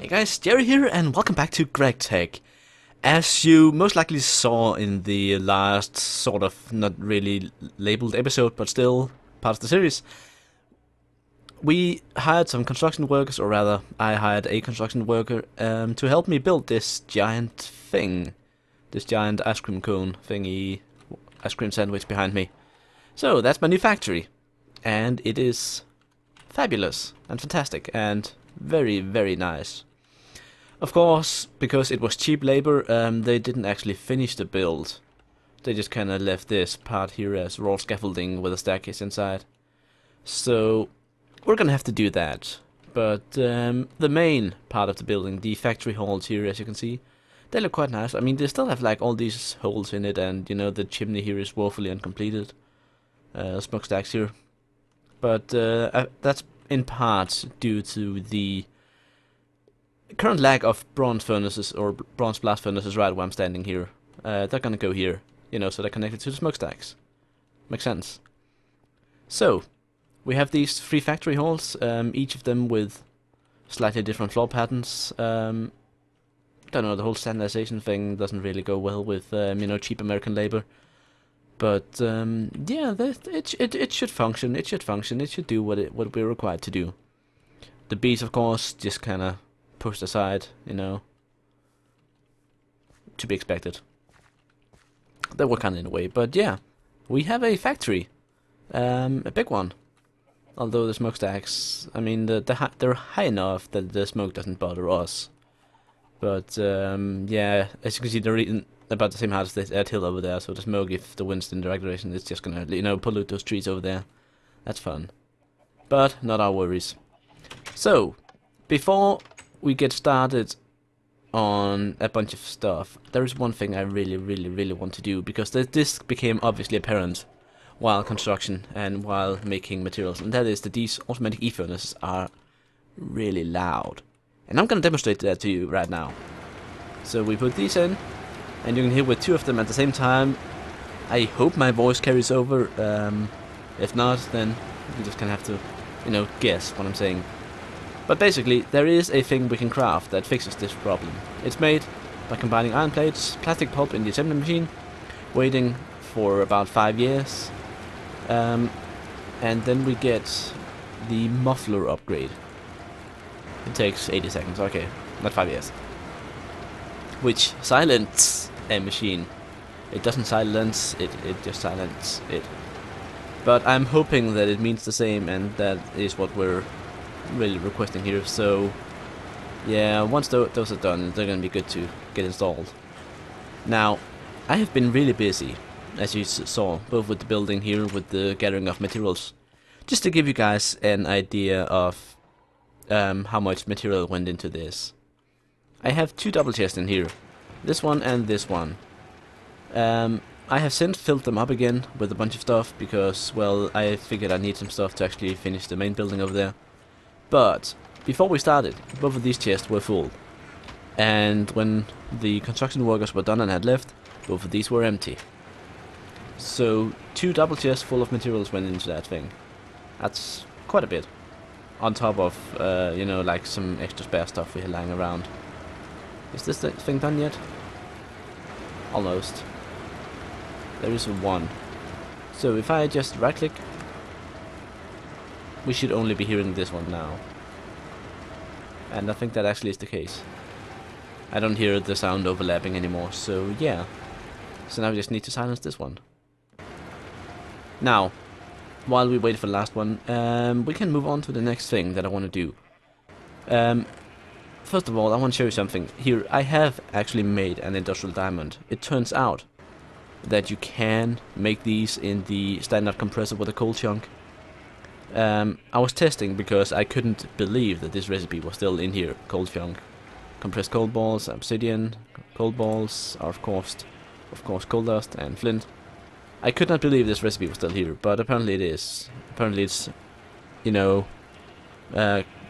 Hey guys, Jerry here, and welcome back to GregTech. As you most likely saw in the last sort of not really labeled episode, but still part of the series, we hired some construction workers, or rather, I hired a construction worker to help me build this giant thing, this giant ice cream cone thingy, ice cream sandwich behind me. So that's my new factory, and it is fabulous and fantastic and very, very nice. Of course, because it was cheap labor, they didn't actually finish the build. They just kind of left this part here as raw scaffolding with a staircase inside. So we're gonna have to do that. But the main part of the building, the factory halls here, as you can see, they look quite nice. I mean, they still have like all these holes in it, and you know the chimney here is woefully uncompleted. Smokestacks here, but that's in part due to the current lack of bronze furnaces or bronze blast furnaces right where I'm standing here. They're gonna go here, you know, so they're connected to the smokestacks. Makes sense. So we have these three factory halls, each of them with slightly different floor patterns. Don't know, the whole standardization thing doesn't really go well with you know, cheap American labor. But yeah, it should function. It should function. It should do what we're required to do. The bees, of course, just kind of pushed aside, you know, to be expected. They were kind of in the way, but yeah, we have a factory, a big one. Although the smokestacks, I mean, they're high enough that the smoke doesn't bother us. But yeah, as you can see, they're eating about the same height as that hill over there. So the smoke, if the wind's in the right direction, it's just gonna, you know, pollute those trees over there. That's fun, but not our worries. So before we get started on a bunch of stuff, there is one thing I really want to do, because this became obviously apparent while construction and while making materials, and that is that these automatic e-furnaces are really loud. And I'm gonna demonstrate that to you right now. So we put these in, and you can hear with two of them at the same time. I hope my voice carries over. If not, then you just gonna have to, you know, guess what I'm saying. But basically, there is a thing we can craft that fixes this problem. It's made by combining iron plates, plastic pulp in the assembly machine, waiting for about 5 years, and then we get the muffler upgrade. It takes 80 seconds, okay, not 5 years. Which silences a machine. It doesn't silence it, it just silences it. But I'm hoping that it means the same, and that is what we're really requesting here. So yeah, once those are done, they're gonna be good to get installed. Now, I have been really busy, as you saw, both with the building here, with the gathering of materials, just to give you guys an idea of how much material went into this. I have two double chests in here, this one and this one. I have since filled them up again with a bunch of stuff, because, well, I figured I need some stuff to actually finish the main building over there. But before we started, both of these chests were full, and when the construction workers were done and had left, both of these were empty. So 2 double chests full of materials went into that thing. That's quite a bit, on top of you know, like some extra spare stuff we had lying around. Is this thing done yet? Almost. There is one. So if I just right click, we should only be hearing this one now. And I think that actually is the case. I don't hear the sound overlapping anymore, so yeah. So now we just need to silence this one. Now, while we wait for the last one, we can move on to the next thing that I want to do. First of all, I want to show you something. Here, I have actually made an industrial diamond. It turns out that you can make these in the standard compressor with a coal chunk. I was testing because I couldn't believe that this recipe was still in here. Coal chunk, compressed coal balls, obsidian, coal balls, are of course coal dust and flint. I could not believe this recipe was still here, but apparently it is. Apparently it's, you know,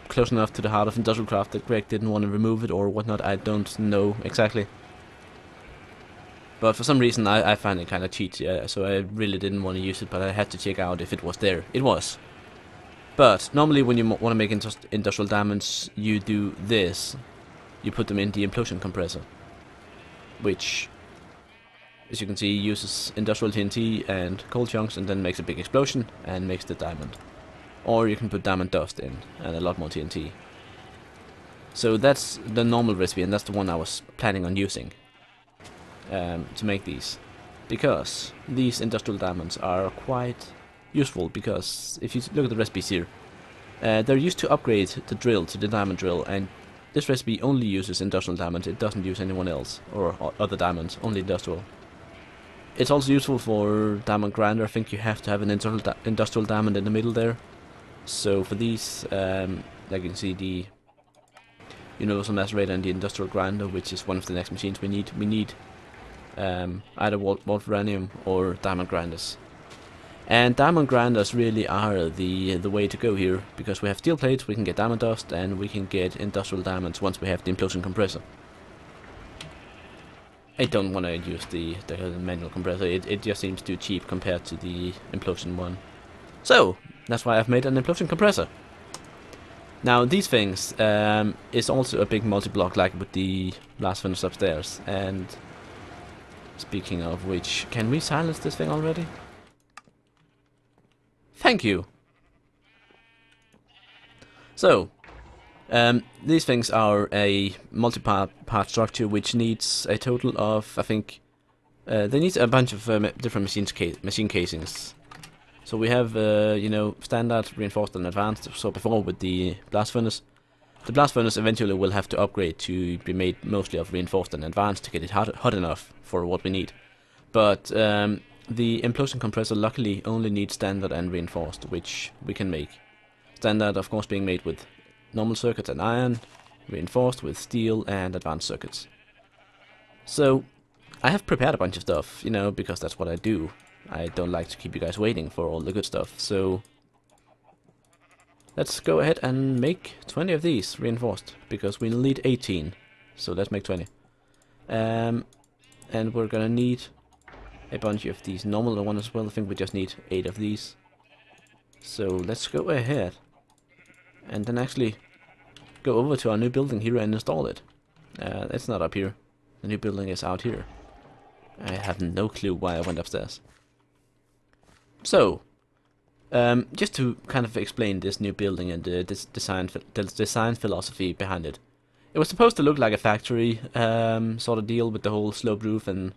close enough to the heart of InventoryTweaks that Greg didn't want to remove it or whatnot. I don't know exactly. But for some reason I find it kind of cheaty, so I really didn't want to use it, but I had to check out if it was there. It was. But normally when you want to make industrial diamonds, you do this. you put them in the Implosion Compressor, which, as you can see, uses industrial TNT and coal chunks and then makes a big explosion and makes the diamond. Or you can put diamond dust in and a lot more TNT. So that's the normal recipe, and that's the one I was planning on using to make these. Because these industrial diamonds are quite useful, because if you look at the recipes here, they're used to upgrade the drill to the diamond drill, and this recipe only uses industrial diamonds. It doesn't use anyone else or other diamonds, only industrial. It's also useful for diamond grinder. I think you have to have an industrial diamond in the middle there. So for these, like you can see, the universal macerator and the industrial grinder, which is one of the next machines we need either wolfranium or diamond grinders. And diamond grinders really are the way to go here, because we have steel plates, we can get diamond dust, and we can get industrial diamonds once we have the Implosion Compressor. I don't want to use the manual compressor, it just seems too cheap compared to the Implosion one. So, that's why I've made an Implosion Compressor. Now these things is also a big multi-block, like with the blast furnace upstairs. And speaking of which, can we silence this thing already? Thank you! So, these things are a multi-part structure which needs a total of, I think, they need a bunch of different machine casings. So we have, you know, standard, reinforced, and advanced. So before with the blast furnace eventually will have to upgrade to be made mostly of reinforced and advanced to get it hot enough for what we need. But the Implosion Compressor luckily only needs standard and reinforced, which we can make. Standard, of course, being made with normal circuits and iron, reinforced with steel and advanced circuits. So I have prepared a bunch of stuff, you know, because that's what I do. I don't like to keep you guys waiting for all the good stuff, so let's go ahead and make 20 of these reinforced, because we'll need 18, so let's make 20. And we're gonna need a bunch of these normal ones as well. I think we just need 8 of these. So let's go ahead and then actually go over to our new building here and install it. It's not up here. The new building is out here. I have no clue why I went upstairs. So, just to kind of explain this new building and the design philosophy behind it. It was supposed to look like a factory sort of deal with the whole sloped roof and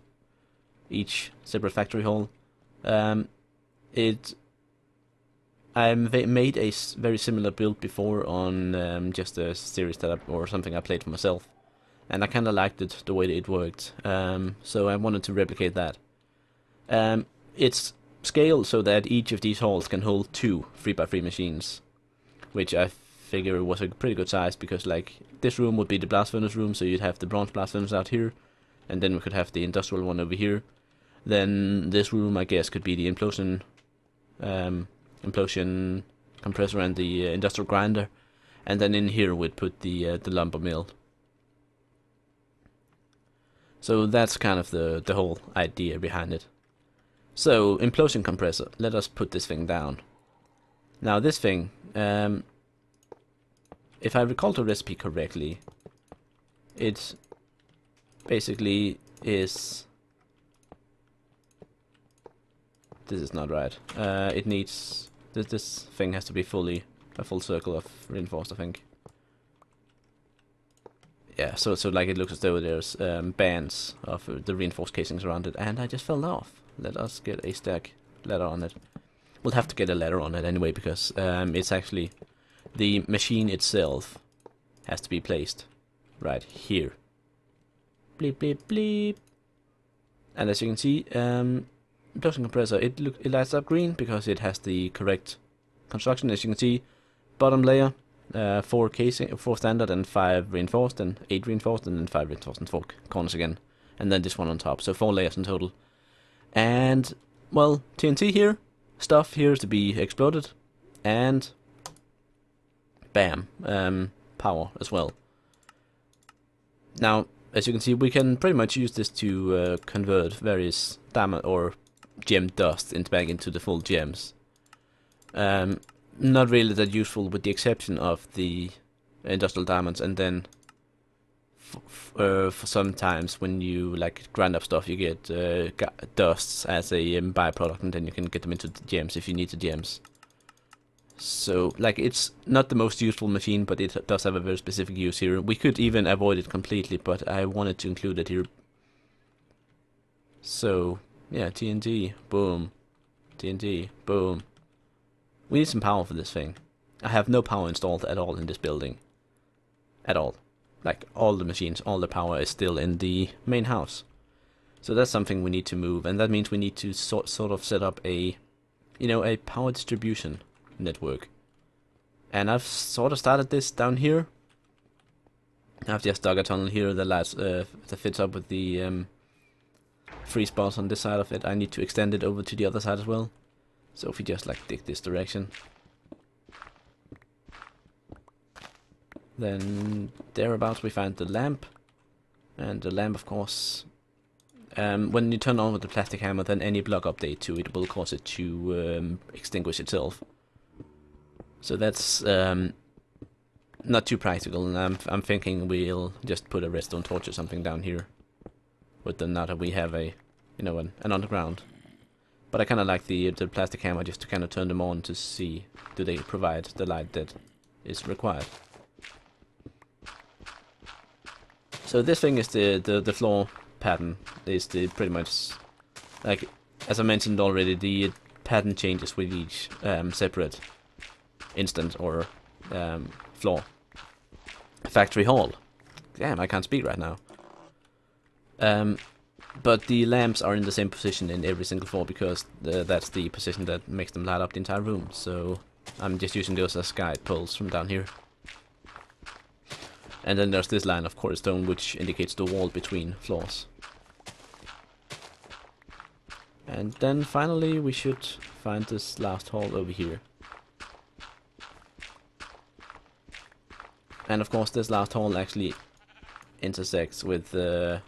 each separate factory hall. I made a very similar build before on just a series that or something I played for myself, and I kind of liked it the way that it worked. So I wanted to replicate that. It's scaled so that each of these halls can hold 2 3x3 machines, which I figure was a pretty good size, because like this room would be the blast furnace room, so you'd have the bronze blast furnace out here, and then we could have the industrial one over here. Then this room, I guess, could be the implosion compressor and the industrial grinder, and then in here we'd put the lumber mill. So that's kind of the whole idea behind it. So, Implosion Compressor, let us put this thing down. Now this thing, if I recall the recipe correctly, it basically is... This is not right. It needs... This thing has to be a full circle of reinforced, I think. Yeah, so like it looks as though there's bands of the reinforced casings around it, and I just fell off. Let us get a stack ladder on it. We'll have to get a ladder on it anyway, because it's actually... The machine itself has to be placed right here. Bleep, bleep, bleep. And as you can see, Implosion Compressor, it lights up green because it has the correct construction. As you can see, bottom layer, 4 standard and 5 reinforced, and 8 reinforced, and then 5 reinforced and 4 corners again. And then this one on top, so 4 layers in total. And, well, TNT here, stuff here to be exploded, and bam, power as well. Now, as you can see, we can pretty much use this to convert various diamond or gem dust back into the full gems. Not really that useful, with the exception of the industrial diamonds, and then for sometimes when you like grind up stuff, you get dusts as a byproduct, and then you can get them into the gems if you need the gems. So, like, it's not the most useful machine, but it does have a very specific use here. We could even avoid it completely, but I wanted to include it here. So, yeah, TNT, boom. TNT, boom. We need some power for this thing. I have no power installed at all in this building. At all. Like, all the machines, all the power is still in the main house. So that's something we need to move, and that means we need to sort of set up a, you know, a power distribution network. And I've sort of started this down here. I've just dug a tunnel here that fits up with the 3 spots on this side of it. I need to extend it over to the other side as well. So if we just like dig this direction, then thereabouts we find the lamp, and the lamp, of course, when you turn on with the plastic hammer, then any block update to it will cause it to extinguish itself. So that's not too practical, and I'm thinking we'll just put a redstone torch or something down here. But then now that we have a, you know, an underground. But I kind of like the plastic hammer just to kind of turn them on to see do they provide the light that is required. So this thing is the floor pattern. Is the pretty much, like, as I mentioned already, the pattern changes with each separate instance or floor. Factory hall. Damn, I can't speak right now. But the lamps are in the same position in every single floor because that's the position that makes them light up the entire room. So I'm just using those as guide poles from down here. And then there's this line of cornerstone which indicates the wall between floors. And then finally we should find this last hall over here. And of course this last hall actually intersects with the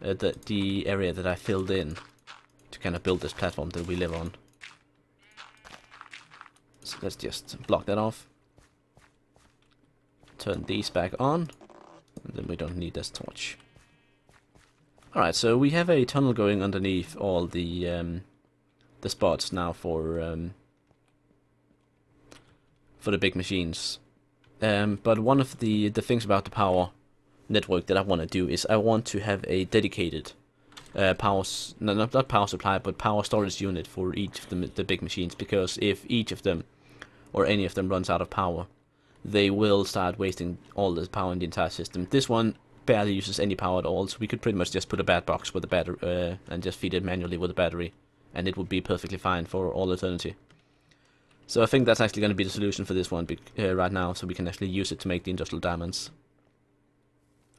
area that I filled in to kind of build this platform that we live on. So let's just block that off. Turn these back on, and then we don't need this torch. Alright, so we have a tunnel going underneath all the spots now for the big machines. But one of the things about the power network that I want to do is I want to have a dedicated not power supply, but power storage unit for each of the big machines, because if each of them or any of them runs out of power, they will start wasting all the power in the entire system. This one barely uses any power at all, so we could pretty much just put a bat box with a battery and just feed it manually with a battery, and it would be perfectly fine for all eternity. So I think that's actually going to be the solution for this one right now, so we can actually use it to make the industrial diamonds.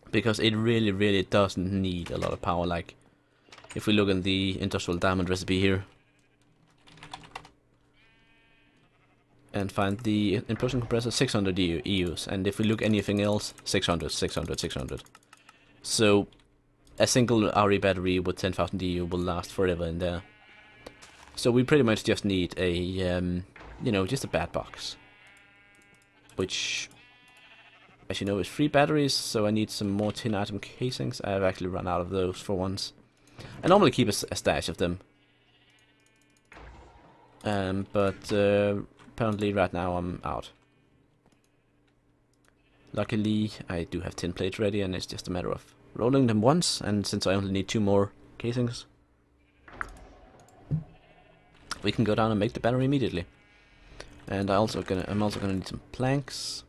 Because it really, really doesn't need a lot of power. Like, if we look in the industrial diamond recipe here, and find the Implosion Compressor, 600 EUs, and if we look anything else, 600, 600, 600. So a single RE battery with 10,000 EU will last forever in there. So we pretty much just need a, you know, just a bat box, which, as you know, is 3 batteries, so I need some more tin atom casings. I have actually run out of those for once. I normally keep a stash of them, but apparently right now I'm out. Luckily I do have tin plates ready, and it's just a matter of rolling them once, and since I only need 2 more casings, we can go down and make the battery immediately. And I'm also gonna need some planks.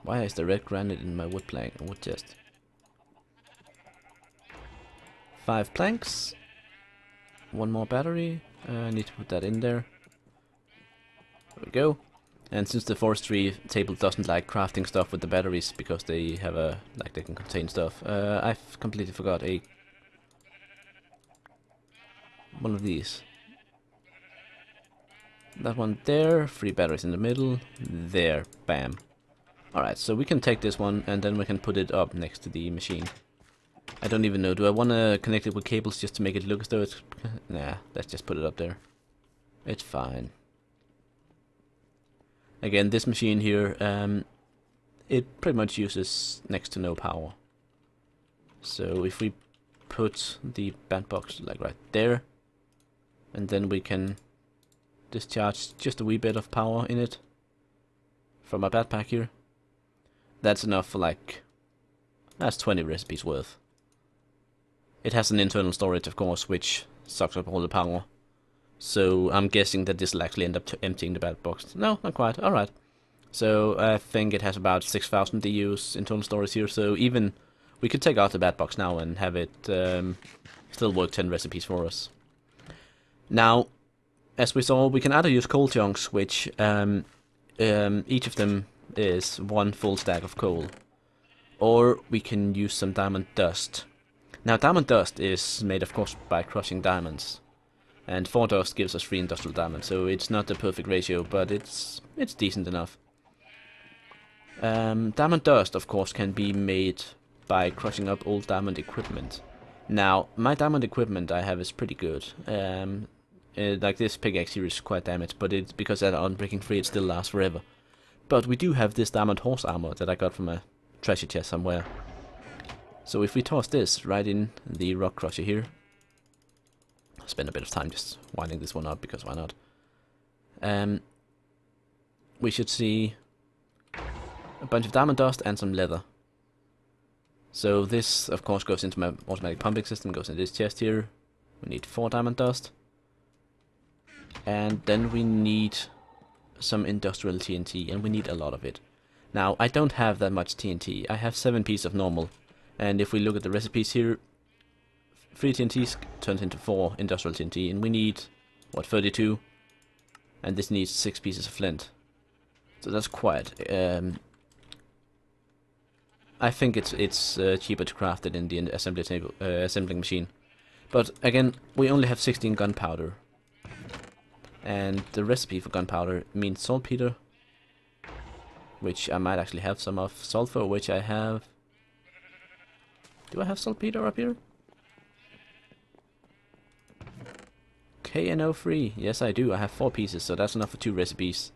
Why is the red granite in my wood chest? 5 planks. 1 more battery. I need to put that in there. There we go. And since the forestry table doesn't like crafting stuff with the batteries because they have they can contain stuff, I've completely forgot one of these. That one there, 3 batteries in the middle, there, bam. Alright, so we can take this one and then we can put it up next to the machine. I don't even know, do I want to connect it with cables just to make it look as though it's... Nah, let's just put it up there. It's fine. Again, this machine here, it pretty much uses next to no power. So if we put the bandbox like right there, and then we can discharge just a wee bit of power in it from our backpack here, that's enough for like, that's 20 recipes worth. It has an internal storage, of course, which sucks up all the power. So I'm guessing that this will actually end up emptying the bandbox. No, not quite. Alright. So I think it has about 6,000 DUs internal storage here, so even we could take out the bandbox now and have it still work 10 recipes for us. Now, as we saw, we can either use coal chunks, which each of them is one full stack of coal, or we can use some diamond dust. Now, diamond dust is made, of course, by crushing diamonds, and 4 dust gives us 3 industrial diamonds, so it's not the perfect ratio, but it's decent enough. Diamond dust, of course, can be made by crushing up old diamond equipment. Now, my diamond equipment I have is pretty good. Like this pickaxe here is quite damaged, but it's because that Unbreaking 3 it still lasts forever. But we do have this diamond horse armor that I got from a treasure chest somewhere. So if we toss this right in the rock crusher here, I'll spend a bit of time just winding this one up because why not? We should see a bunch of diamond dust and some leather. So this, of course, goes into my automatic pumping system, goes in this chest here. We need 4 diamond dust. And then we need some industrial TNT, and we need a lot of it. Now, I don't have that much TNT. I have 7 pieces of normal. And if we look at the recipes here, 3 TNTs turns into 4 industrial TNT, and we need, what, 32? And this needs 6 pieces of flint. So that's quite... I think it's cheaper to craft it in the assembling machine. But again, we only have 16 gunpowder. And the recipe for gunpowder means saltpeter, which I might actually have some of. Sulfur, which I have... Do I have saltpeter up here? KNO3. Yes, I do. I have 4 pieces, so that's enough for 2 recipes.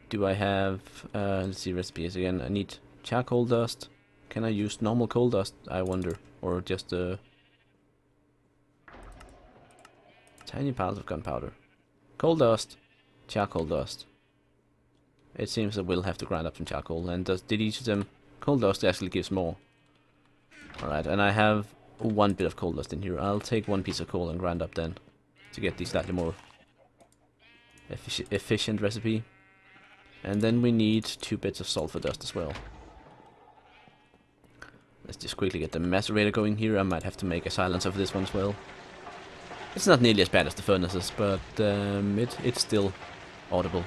Do I have... let's see recipes again. I need charcoal dust. Can I use normal coal dust, I wonder? Or just tiny piles of gunpowder. Coal dust, charcoal dust. It seems that we'll have to grind up some charcoal, and did each of them... Coal dust actually gives more. Alright, and I have 1 bit of coal dust in here. I'll take 1 piece of coal and grind up then, to get the slightly more efficient recipe. And then we need 2 bits of sulfur dust as well. Let's just quickly get the macerator going here. I might have to make a silencer for this one as well. It's not nearly as bad as the furnaces, but it's still audible.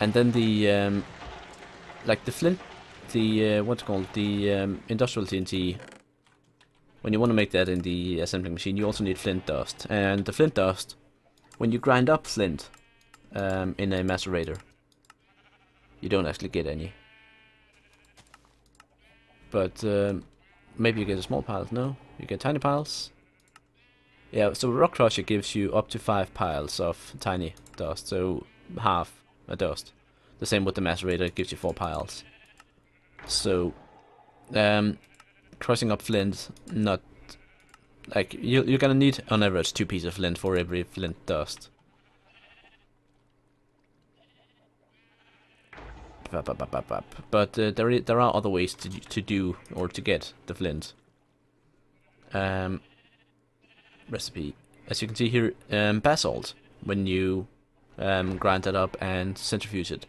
And then the like the flint, the what's it called, the industrial TNT. When you want to make that in the assembling machine, you also need flint dust. And the flint dust, when you grind up flint in a macerator, you don't actually get any. But maybe you get a small piles. No, you get tiny piles. Yeah, so rock crusher gives you up to 5 piles of tiny dust, so half a dust. The same with the macerator, it gives you 4 piles. So crushing up flint, not like you're gonna need on average 2 pieces of flint for every flint dust. But there are other ways to do or to get the flint. Recipe, as you can see here, basalt. When you grind that up and centrifuge it,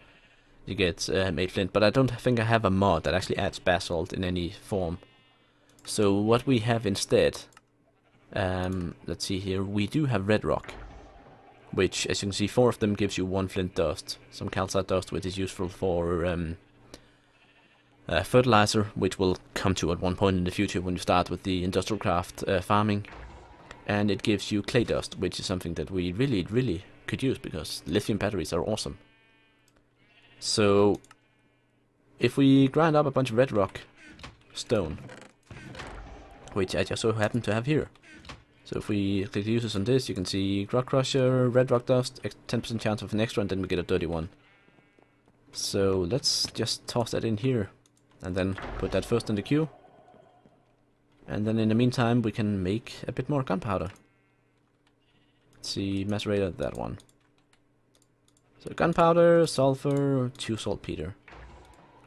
you get made flint. But I don't think I have a mod that actually adds basalt in any form. So what we have instead, let's see here, we do have red rock, which, as you can see, 4 of them gives you 1 flint dust. Some calcite dust, which is useful for fertilizer, which we'll come to at one point in the future when you start with the industrial craft farming. And it gives you clay dust, which is something that we really could use, because lithium batteries are awesome. So, if we grind up a bunch of red rock stone, which I just so happen to have here. So if we click the uses on this, you can see rock crusher, red rock dust, 10% chance of an extra, and then we get a dirty one. So let's just toss that in here, and then put that first in the queue. And then in the meantime we can make a bit more gunpowder. Let's see, macerator, that one. So gunpowder, sulfur, 2 saltpeter.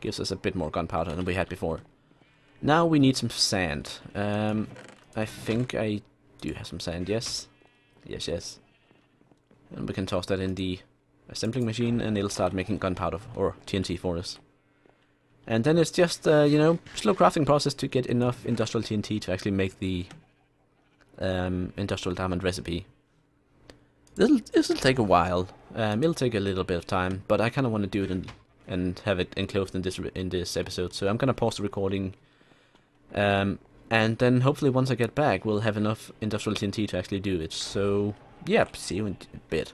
Gives us a bit more gunpowder than we had before. Now we need some sand. I think I do have some sand, yes. Yes. And we can toss that in the assembling machine and it'll start making gunpowder or TNT for us. And then it's just, you know, slow crafting process to get enough industrial TNT to actually make the industrial diamond recipe. This'll take a while. It'll take a little bit of time, but I kind of want to do it and have it enclosed in this episode. So I'm gonna pause the recording, and then hopefully once I get back, we'll have enough industrial TNT to actually do it. So yep, see you in a bit.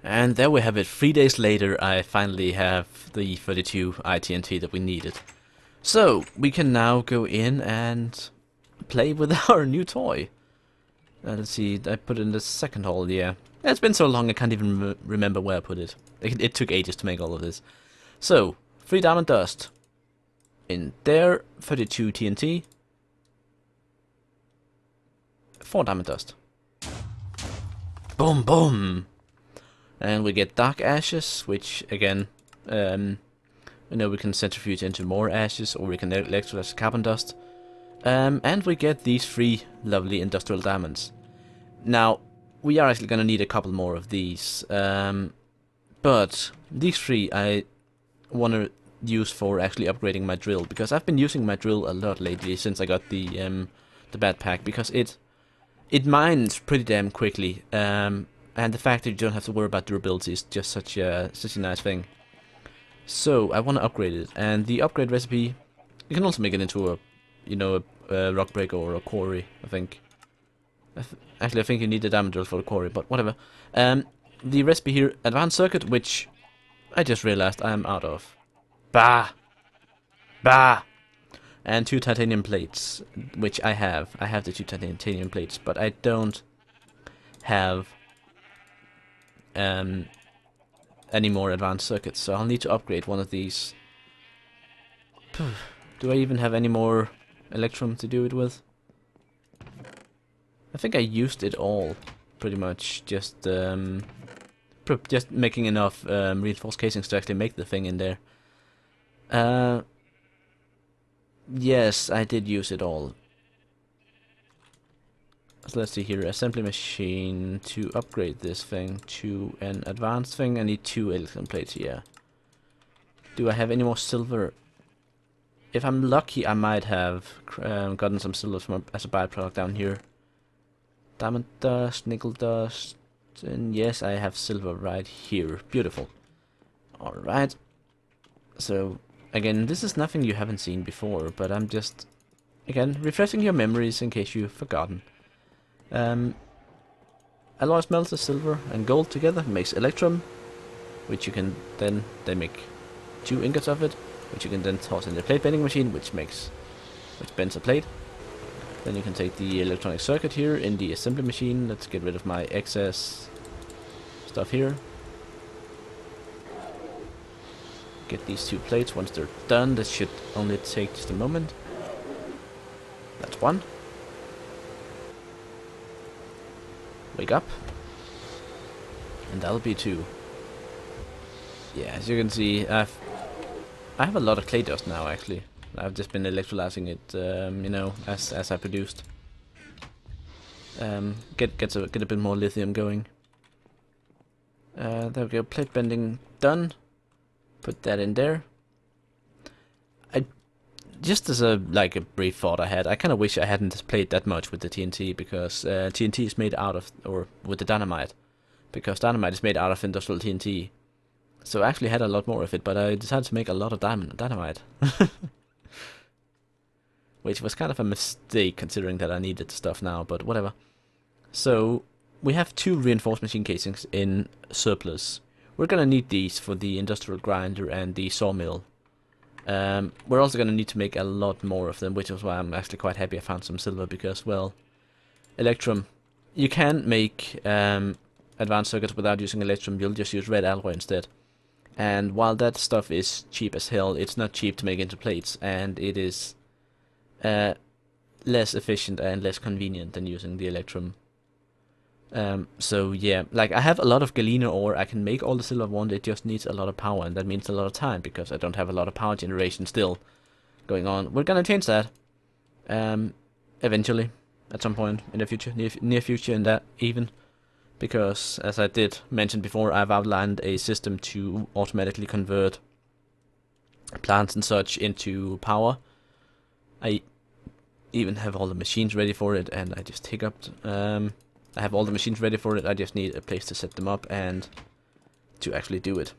And there we have it. 3 days later, I finally have the 32 ITNT that we needed. So we can now go in and play with our new toy. Let's see, I put it in the second hole, yeah. It's been so long I can't even remember where I put it. It took ages to make all of this. So, 3 diamond dust. In there, 32 TNT. 4 diamond dust. Boom, boom! And we get dark ashes, which, again, you know, we can centrifuge into more ashes, or we can electrolyze carbon dust. And we get these 3 lovely industrial diamonds. Now, we are actually going to need a couple more of these, but these 3 I want to use for actually upgrading my drill, because I've been using my drill a lot lately since I got the bad pack, because it mines pretty damn quickly, and the fact that you don't have to worry about durability is just such a nice thing. So I want to upgrade it, and the upgrade recipe, you can also make it into a, you know, a rock breaker or a quarry, I think. Actually, I think you need a diamond drill for the quarry, but whatever. The recipe here, advanced circuit, which I just realized I am out of. Bah! And 2 titanium plates, which I have. I have the 2 titanium plates, but I don't have any more advanced circuits, so I'll need to upgrade one of these. Do I even have any more electrum to do it with? I think I used it all, pretty much, just making enough reinforced casings to actually make the thing in there. Yes, I did use it all. So let's see here, assembly machine, to upgrade this thing to an advanced thing, I need 2 electrum plates, yeah. Do I have any more silver? If I'm lucky, I might have gotten some silver as a byproduct down here. Diamond dust, nickel dust, and yes, I have silver right here. Beautiful. Alright. So, again, this is nothing you haven't seen before, but I'm just, again, refreshing your memories in case you've forgotten. Alloy smelter, silver and gold together makes electrum, which you can then make 2 ingots of it, which you can then toss in the plate bending machine, which bends a plate. Then you can take the electronic circuit here in the assembly machine. Let's get rid of my excess stuff here. Get these 2 plates. Once they're done, this should only take just a moment. That's 1. Wake up. And that'll be 2. Yeah, as you can see, I have a lot of clay dust now, actually. I've just been electrolyzing it, you know, as I produced. Get a bit more lithium going. There we go. Plate bending done. Put that in there. Just as a brief thought I had, I kind of wish I hadn't played that much with the TNT, because TNT is made out of, or with the dynamite, because dynamite is made out of industrial TNT. So I actually had a lot more of it, but I decided to make a lot of dynamite. Which was kind of a mistake, considering that I needed the stuff now, but whatever. So, we have 2 reinforced machine casings in surplus. We're gonna need these for the industrial grinder and the sawmill. We're also gonna need to make a lot more of them, which is why I'm actually quite happy I found some silver, because, well, electrum. You can make advanced circuits without using electrum, you'll just use red alloy instead. And while that stuff is cheap as hell, it's not cheap to make into plates, and it is less efficient and less convenient than using the electrum. So yeah, like I have a lot of galena ore, I can make all the silver I want, it just needs a lot of power, and that means a lot of time, because I don't have a lot of power generation still going on. We're gonna change that, eventually, at some point in the future, near future, and that even, because as I did mention before, I've outlined a system to automatically convert plants and such into power. I even have all the machines ready for it, and I just hiccuped. I have all the machines ready for it, I just need a place to set them up and to actually do it.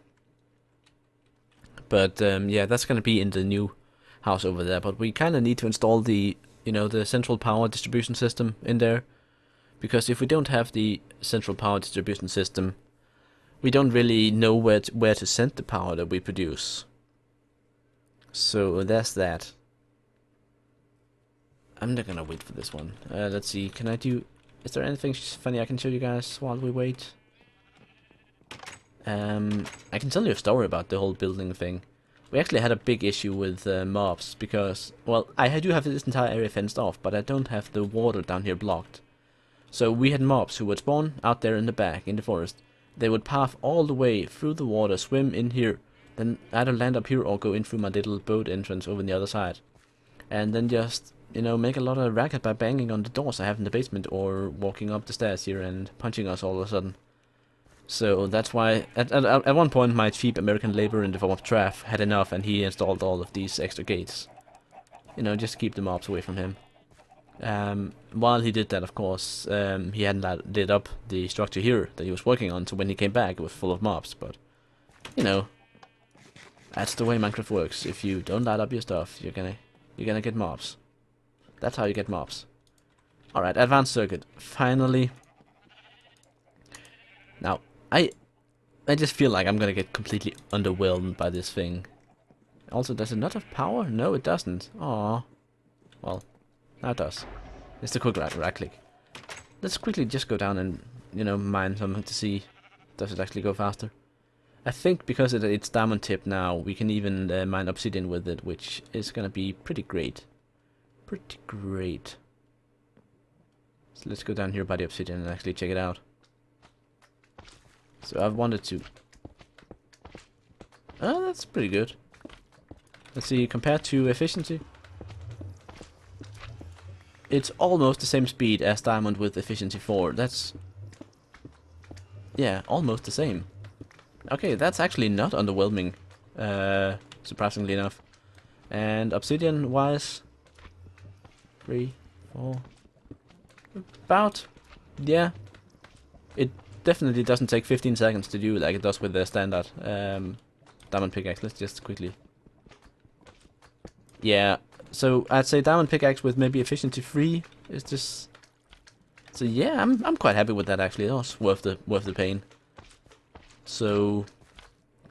But yeah, that's gonna be in the new house over there, but we kinda need to install the, the central power distribution system in there, because if we don't have the central power distribution system, we don't really know where to send the power that we produce. So that's that. I'm not gonna wait for this one. Let's see, can I do... Is there anything funny I can show you guys while we wait? I can tell you a story about the whole building thing. We actually had a big issue with mobs, because, well, I do have this entire area fenced off, but I don't have the water down here blocked. So we had mobs who would spawn out there in the back, in the forest. They would path all the way through the water, swim in here, then either land up here or go in through my little boat entrance over on the other side. And then just, make a lot of racket by banging on the doors I have in the basement, or walking up the stairs here and punching us all of a sudden. So that's why, at one point, my cheap American labor in the form of Traff had enough, and he installed all of these extra gates. Just to keep the mobs away from him. While he did that, of course, he hadn't lit up the structure here that he was working on, so when he came back it was full of mobs, but, that's the way Minecraft works. If you don't light up your stuff, you're gonna get mobs. That's how you get mobs. Alright, advanced circuit. Finally. Now, I just feel like I'm gonna get completely underwhelmed by this thing. Also, does it not have power? No, it doesn't. Aww. Well, now it does. It's a quick right click. Let's quickly just go down and, mine something to see, does it actually go faster? I think because it's diamond tip now, we can even mine obsidian with it, which is gonna be pretty great. Pretty great. So let's go down here by the obsidian and actually check it out. So I've wanted to... Oh, that's pretty good. Let's see, compared to efficiency, it's almost the same speed as diamond with efficiency 4. That's... yeah, almost the same. Okay, that's actually not underwhelming, surprisingly enough. And obsidian wise, 3, 4, about, yeah, it definitely doesn't take 15 seconds to do like it does with the standard diamond pickaxe. Let's just quickly, yeah, so I'd say diamond pickaxe with maybe efficiency 3 is just, so yeah, I'm quite happy with that actually. That was worth the pain. So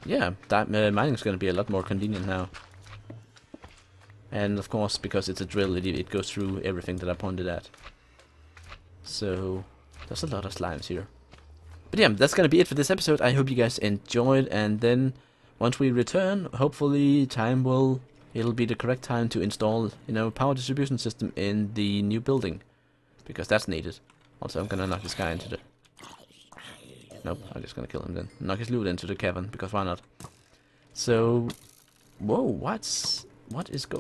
yeah, mining is going to be a lot more convenient now. And of course, because it's a drill, it goes through everything that I pointed at. So there's a lot of slimes here. But yeah, that's gonna be it for this episode. I hope you guys enjoyed, and then once we return, hopefully it'll be the correct time to install, power distribution system in the new building, because that's needed. Also, I'm gonna knock this guy into the... Nope, I'm just gonna kill him then. Knock his loot into the cavern, because why not? So, whoa,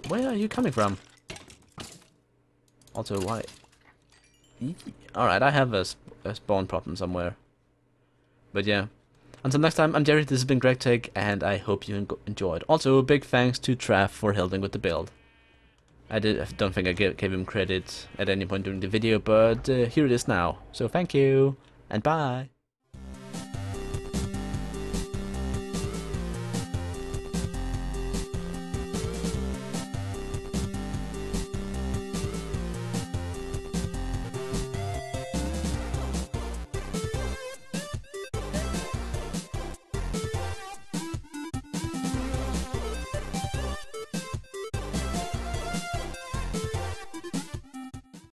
where are you coming from? Also, why? Alright, I have a spawn problem somewhere. But yeah, until next time, I'm Jerry, this has been GregTech, and I hope you enjoyed. Also, a big thanks to Traff for helping with the build. I don't think I gave him credit at any point during the video, but here it is now. So thank you, and bye!